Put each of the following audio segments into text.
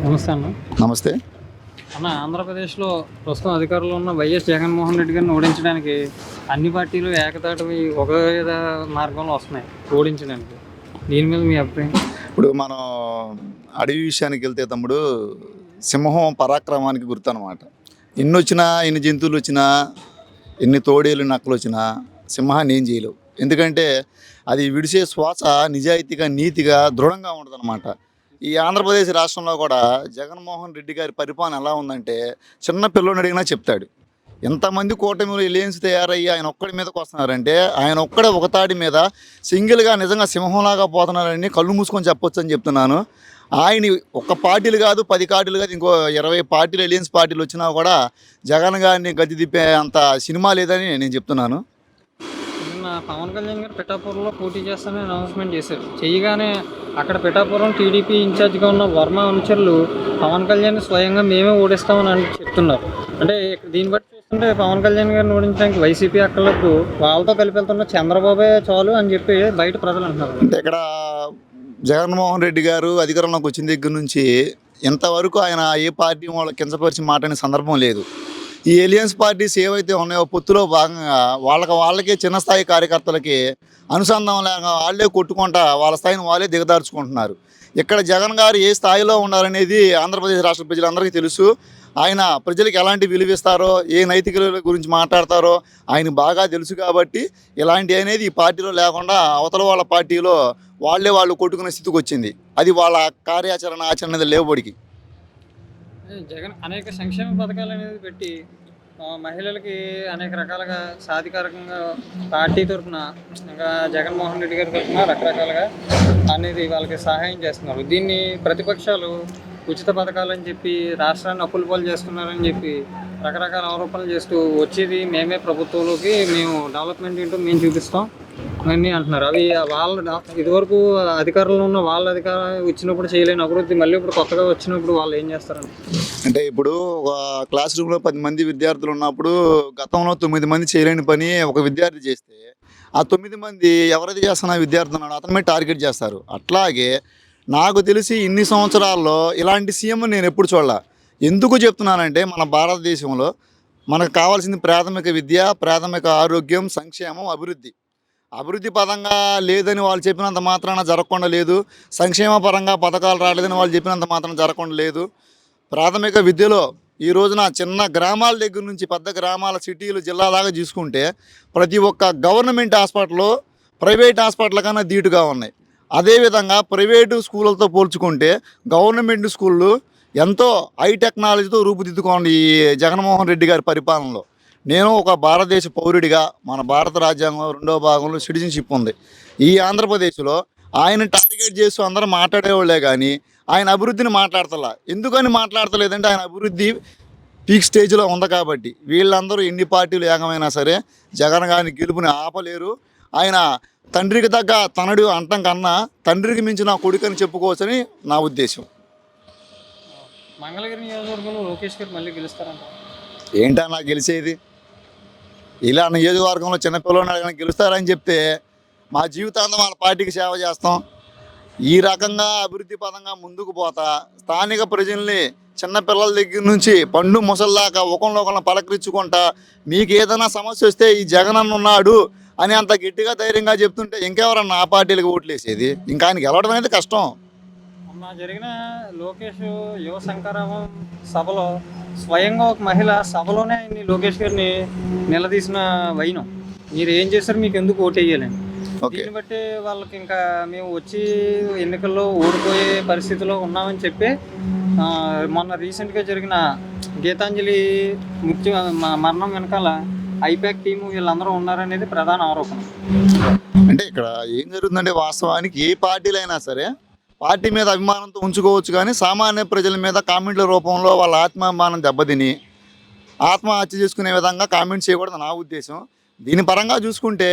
నమస్తే అన్న. నమస్తే. అన్న, ఆంధ్రప్రదేశ్లో ప్రస్తుతం అధికారంలో ఉన్న వైఎస్ జగన్మోహన్ రెడ్డి గారిని ఓడించడానికి అన్ని పార్టీలు ఏకతాటివి ఒకే మార్గంలో వస్తున్నాయి ఓడించడానికి. దీని మీద మీ అభిప్రాయం? ఇప్పుడు మనం అడవి విషయానికి వెళ్తే తమ్ముడు, సింహం పరాక్రమానికి గుర్తు అనమాట. ఎన్ని వచ్చినా, ఎన్ని జంతువులు వచ్చినా, ఎన్ని తోడేలు నక్కలు వచ్చినా సింహాన్ని ఏం చేయలేవు. ఎందుకంటే అది విడిసే శ్వాస నిజాయితీగా, నీతిగా, దృఢంగా ఉంటుందన్నమాట. ఈ ఆంధ్రప్రదేశ్ రాష్ట్రంలో కూడా జగన్మోహన్ రెడ్డి గారి పరిపాలన ఎలా ఉందంటే, చిన్న పిల్లని అడిగినా చెప్తాడు. ఎంతమంది కూటమిలో ఎలియన్స్ తయారయ్యి ఆయన ఒక్కడి మీదకి వస్తున్నారంటే, ఆయన ఒక్కడే ఒక తాడి మీద సింగిల్గా నిజంగా సింహంలాగా పోతున్నారని కళ్ళు మూసుకొని చెప్పొచ్చు అని చెప్తున్నాను. ఆయన ఒక్క పార్టీలు కాదు, 10 పార్టీలు కాదు, ఇంకో 20 పార్టీలు ఎలియన్స్ పార్టీలు వచ్చినా కూడా జగన్ గారిని గది తిప్పే అంత సినిమా లేదని నేను చెప్తున్నాను. నిన్న పవన్ కళ్యాణ్ గారు పిఠాపురంలో పోటీ చేస్తానని అనౌన్స్మెంట్ చేశారు. చేయగానే అక్కడ పిఠాపురం టీడీపీ ఇన్ఛార్జిగా ఉన్న వర్మ అనుచరులు పవన్ కళ్యాణ్ స్వయంగా మేమే ఓడిస్తామని అని చెప్తున్నారు. అంటే దీన్ని బట్టి చూస్తుంటే పవన్ కళ్యాణ్ గారిని ఓడించడానికి వైసీపీ అక్కర్లకు వాళ్ళతో కలిపి వెళ్తున్న చంద్రబాబే చాలు అని చెప్పి బయట ప్రజలు అంటున్నారు. అంటే ఇక్కడ జగన్మోహన్ రెడ్డి గారు అధికారంలోకి వచ్చిన దగ్గర నుంచి ఇంతవరకు ఆయన ఏ పార్టీ వాళ్ళ కించపరిచి మాట్లాడిన సందర్భం లేదు. ఈ ఎలియన్స్ పార్టీస్ ఏవైతే ఉన్నాయో పొత్తులో భాగంగా వాళ్ళకే చిన్న స్థాయి కార్యకర్తలకి అనుసంధానం లేక వాళ్ళే కొట్టుకుంటా వాళ్ళ స్థాయిని వాళ్ళే దిగదార్చుకుంటున్నారు. ఇక్కడ జగన్ గారు ఏ స్థాయిలో ఉన్నారనేది ఆంధ్రప్రదేశ్ రాష్ట్ర ప్రజలందరికీ తెలుసు. ఆయన ప్రజలకు ఎలాంటి విలువ ఇస్తారో, ఏ నైతిక విలువల గురించి మాట్లాడతారో ఆయన బాగా తెలుసు. కాబట్టి ఇలాంటి అనేది ఈ పార్టీలో లేకుండా అవతల వాళ్ళ పార్టీలో వాళ్ళు కొట్టుకునే స్థితికి వచ్చింది. అది వాళ్ళ కార్యాచరణ ఆచరణ అనేది లేవుబడికి. జగన్ అనేక సంక్షేమ పథకాలు అనేది పెట్టి మహిళలకి అనేక రకాలుగా సాధికారకంగా పార్టీ తరఫున ఇంకా జగన్మోహన్ రెడ్డి గారి తరఫున రకరకాలుగా అనేది వాళ్ళకి సహాయం చేస్తున్నారు. దీన్ని ప్రతిపక్షాలు ఉచిత పథకాలని చెప్పి రాష్ట్రాన్ని అప్పుల పాలు చేస్తున్నారని చెప్పి రకరకాల ఆరోపణలు చేస్తూ వచ్చేది మేమే ప్రభుత్వంలోకి మేము డెవలప్మెంట్ ఏంటో మేము చూపిస్తాం అని అంటున్నారు. అవి వాళ్ళ ఇదివరకు అధికారంలో ఉన్న వాళ్ళ అధికారం వచ్చినప్పుడు చేయలేని అభివృద్ధి మళ్ళీ ఇప్పుడు కొత్తగా వచ్చినప్పుడు వాళ్ళు ఏం చేస్తారండి? అంటే ఇప్పుడు ఒక క్లాస్ రూమ్లో 10 మంది విద్యార్థులు ఉన్నప్పుడు గతంలో 9 మంది చేయలేని పని ఒక విద్యార్థి చేస్తే ఆ 9 మంది ఎవరైతే చేస్తున్న విద్యార్థి ఉన్నాడో అతని మీద టార్గెట్ చేస్తారు. అట్లాగే నాకు తెలిసి ఇన్ని సంవత్సరాల్లో ఇలాంటి సీఎం నేను ఎప్పుడు చూడాల. ఎందుకు చెప్తున్నానంటే మన భారతదేశంలో మనకు కావాల్సింది ప్రాథమిక విద్య, ప్రాథమిక ఆరోగ్యం, సంక్షేమం, అభివృద్ధి పరంగా లేదని వాళ్ళు చెప్పినంత మాత్రాన జరగకుండా లేదు. సంక్షేమ పరంగా పథకాలు రాలేదని వాళ్ళు చెప్పినంత మాత్రాన జరగకుండా లేదు. ప్రాథమిక విద్యలో ఈ రోజున చిన్న గ్రామాల దగ్గర నుంచి పెద్ద గ్రామాల సిటీలు జిల్లా దాకా చూసుకుంటే ప్రతి ఒక్క గవర్నమెంట్ హాస్పిటల్లో ప్రైవేట్ హాస్పిటల్ కన్నా ధీటుగా ఉన్నాయి. అదేవిధంగా ప్రైవేటు స్కూళ్ళతో పోల్చుకుంటే గవర్నమెంట్ స్కూళ్ళు ఎంతో హై టెక్నాలజీతో రూపుదిద్దుకోండి ఈ జగన్మోహన్ రెడ్డి గారి పరిపాలనలో. నేను ఒక భారతదేశ పౌరుడిగా మన భారత రాజ్యాంగం 2వ భాగంలో సిటిజన్షిప్ ఉంది. ఈ ఆంధ్రప్రదేశ్లో ఆయన టార్గెట్ చేస్తూ అందరూ మాట్లాడేవాళ్ళే కానీ ఆయన అభివృద్ధిని మాట్లాడతలా. ఎందుకని మాట్లాడతలేదంటే ఆయన అభివృద్ధి పీక్ స్టేజ్లో ఉంది కాబట్టి. వీళ్ళందరూ ఎన్ని పార్టీలు ఏకమైనా సరే జగన్ గారిని గెలుపుని ఆపలేరు. ఆయన తండ్రికి తగ్గ తనడు అంటం కన్నా తండ్రికి మించిన కొడుకని చెప్పుకోవచ్చని నా ఉద్దేశం. మంగళగిరి నియోజకవర్గంలో లోకేష్ గారు మళ్ళీ గెలుస్తారంట. ఏంటా నాకు గెలిచేది? ఇలా నియోజకవర్గంలో చిన్నపిల్లలు గెలుస్తారని చెప్తే మా జీవితాంతం వాళ్ళ పార్టీకి సేవ చేస్తాం. ఈ రకంగా అభివృద్ధి పదంగా ముందుకు పోతా స్థానిక ప్రజల్ని చిన్నపిల్లల దగ్గర నుంచి పండు ముసల్లాగా ఒకళ్ళొకళ్ళని పలకరించుకుంటా మీకు ఏదైనా సమస్య వస్తే ఈ జగన్ అన్న ఉన్నాడు అని అంత గట్టిగా ధైర్యంగా చెప్తుంటే ఇంకెవరన్నా ఆ పార్టీలకు ఓట్లేసేది? ఇంకా ఆయన గెలవడం అనేది కష్టం. మొన్న జరిగిన లోకేష్ యువ శంకరామం సభలో స్వయంగా ఒక మహిళ సభలోనే ఆయన్ని లోకేష్ గారిని నిలదీసిన వైనం. మీరు ఏం చేశారు, మీకు ఎందుకు ఓటు వేయాలని. దీన్ని బట్టి వాళ్ళకి ఇంకా మేము వచ్చి ఎన్నికల్లో ఓడిపోయే పరిస్థితిలో ఉన్నామని చెప్పి మొన్న రీసెంట్గా జరిగిన గీతాంజలి మరణం వెనకాల ఐపాక్ టీము వీళ్ళందరూ ఉన్నారనేది ప్రధాన ఆరోపణ. అంటే ఇక్కడ ఏం జరుగుతుందంటే వాస్తవానికి ఏ పార్టీలైనా సరే పార్టీ మీద అభిమానంతో ఉంచుకోవచ్చు, కానీ సామాన్య ప్రజల మీద కామెంట్ల రూపంలో వాళ్ళ ఆత్మాభిమానం దెబ్బతిని ఆత్మహత్య చేసుకునే విధంగా కామెంట్స్ చేయకూడదు నా ఉద్దేశం. దీని పరంగా చూసుకుంటే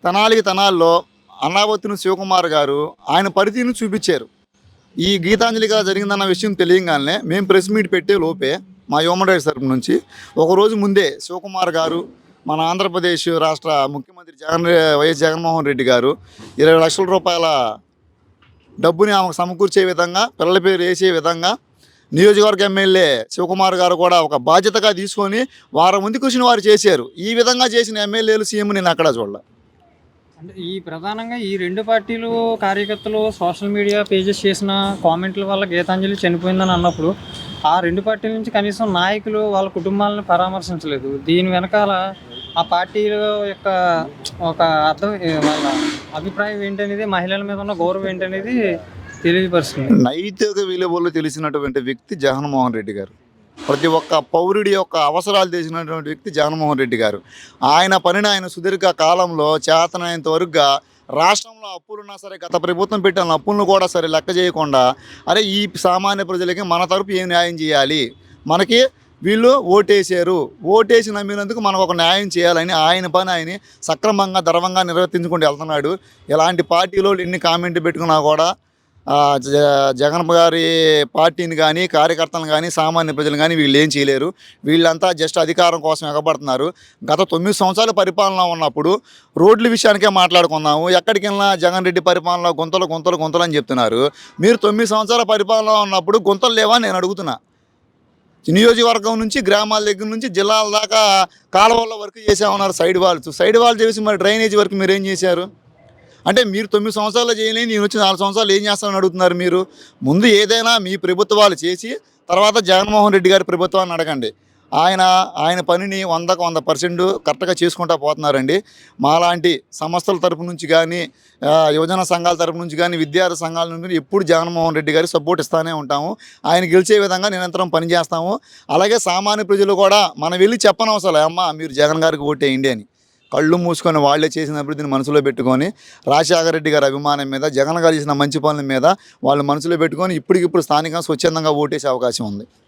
తెనాలిలో అన్నావతిని శివకుమార్ గారు ఆయన పరిధిని చూపించారు. ఈ గీతాంజలిగా జరిగిందన్న విషయం తెలియగానే మేము ప్రెస్ మీట్ పెట్టే లోపే మా హ్యూమన్ రైట్స్ తరపు నుంచి ఒకరోజు ముందే శివకుమార్ గారు మన ఆంధ్రప్రదేశ్ రాష్ట్ర ముఖ్యమంత్రి వైఎస్ జగన్మోహన్ రెడ్డి గారు 20 లక్షల రూపాయల డబ్బుని ఆమెకు సమకూర్చే విధంగా, పిల్లల పేరు వేసే విధంగా నియోజకవర్గ ఎమ్మెల్యే శివకుమార్ గారు కూడా ఒక బాధ్యతగా తీసుకొని వారం ముందు కృషిని వారు చేశారు. ఈ విధంగా చేసిన ఎమ్మెల్యేలు సీఎం నేను అక్కడ చూడలే. అంటే ఈ ప్రధానంగా ఈ 2 పార్టీలు కార్యకర్తలు సోషల్ మీడియా పేజెస్ చేసిన కామెంట్ల వల్ల గీతాంజలి చనిపోయిందని అన్నప్పుడు, ఆ 2 పార్టీల నుంచి కనీసం నాయకులు వాళ్ళ కుటుంబాలను పరామర్శించలేదు. దీని వెనకాల ఆ పార్టీల యొక్క ఒక అర్థం వాళ్ళ అభిప్రాయం ఏంటనేది, మహిళల మీద ఉన్న గౌరవం ఏంటనేది తెలియపరుస్తుంది. నైతిక విలువలు తెలిసినటువంటి వ్యక్తి జగన్మోహన్ రెడ్డి గారు. ప్రతి ఒక్క పౌరుడి యొక్క అవసరాలు తెలిసినటువంటి వ్యక్తి జగన్మోహన్ రెడ్డి గారు. ఆయన పనిని ఆయన సుదీర్ఘ కాలంలో చేతనైనంత వరకుగా రాష్ట్రంలో అప్పులున్నా సరే, గత ప్రభుత్వం పెట్టిన అప్పులను కూడా సరే లెక్క చేయకుండా, అరే ఈ సామాన్య ప్రజలకి మన తరపు ఏం న్యాయం చేయాలి, మనకి వీళ్ళు ఓటేసారు, ఓటేసి నమ్మినందుకు మనకు ఒక న్యాయం చేయాలని ఆయన పని ఆయన సక్రమంగా ధర్మంగా నిర్వర్తించుకుంటూ వెళ్తున్నాడు. ఎలాంటి పార్టీలో ఎన్ని కామెంట్లు పెట్టుకున్నా కూడా జగన్ గారి పార్టీని కానీ, కార్యకర్తలను కానీ, సామాన్య ప్రజలు కానీ వీళ్ళు ఏం చేయలేరు. వీళ్ళంతా జస్ట్ అధికారం కోసం ఎగబడుతున్నారు. గత 9 సంవత్సరాల పరిపాలన ఉన్నప్పుడు రోడ్ల విషయానికే మాట్లాడుకున్నాము. ఎక్కడికి వెళ్ళినా జగన్ రెడ్డి పరిపాలనలో గుంతలు గుంతలు గుంతలు అని చెప్తున్నారు. మీరు 9 సంవత్సరాల పరిపాలన ఉన్నప్పుడు గుంతలు లేవా నేను అడుగుతున్నా. నియోజకవర్గం నుంచి, గ్రామాల దగ్గర నుంచి జిల్లాల దాకా కాలువల వరకు చేసామన్నారు. సైడ్ వాల్ చేసి మరి డ్రైనేజ్ వరకు మీరు ఏం చేశారు? అంటే మీరు 9 సంవత్సరాలు చేయలేని నేను వచ్చి 4 సంవత్సరాలు ఏం చేస్తామని అడుగుతున్నారు మీరు. ముందు ఏదైనా మీ ప్రభుత్వాలు చేసి తర్వాత జగన్మోహన్ రెడ్డి గారి ప్రభుత్వాన్ని అడగండి. ఆయన పనిని 100కు 100% కరెక్ట్గా చేసుకుంటూ పోతున్నారండి. మాలాంటి సంస్థల తరపు నుంచి కానీ, యువజన సంఘాల తరపు నుంచి కానీ, విద్యార్థి సంఘాల నుంచి ఎప్పుడు జగన్మోహన్ రెడ్డి గారికి సపోర్ట్ ఇస్తూనే ఉంటాము. ఆయన గెలిచే విధంగా నిరంతరం పనిచేస్తాము. అలాగే సామాన్య ప్రజలు కూడా మనం వెళ్ళి చెప్పనవసరం, అమ్మ మీరు జగన్ గారికి ఓటేయండి అని. కళ్ళు మూసుకొని వాళ్ళే చేసిన అభివృద్ధిని మనసులో పెట్టుకొని, రాజశేఖర రెడ్డి గారి అభిమానం మీద, జగన్ గారు చేసిన మంచి పనుల మీద వాళ్ళు మనసులో పెట్టుకొని ఇప్పటికిప్పుడు స్థానికంగా స్వచ్ఛందంగా ఓటేసే అవకాశం ఉంది.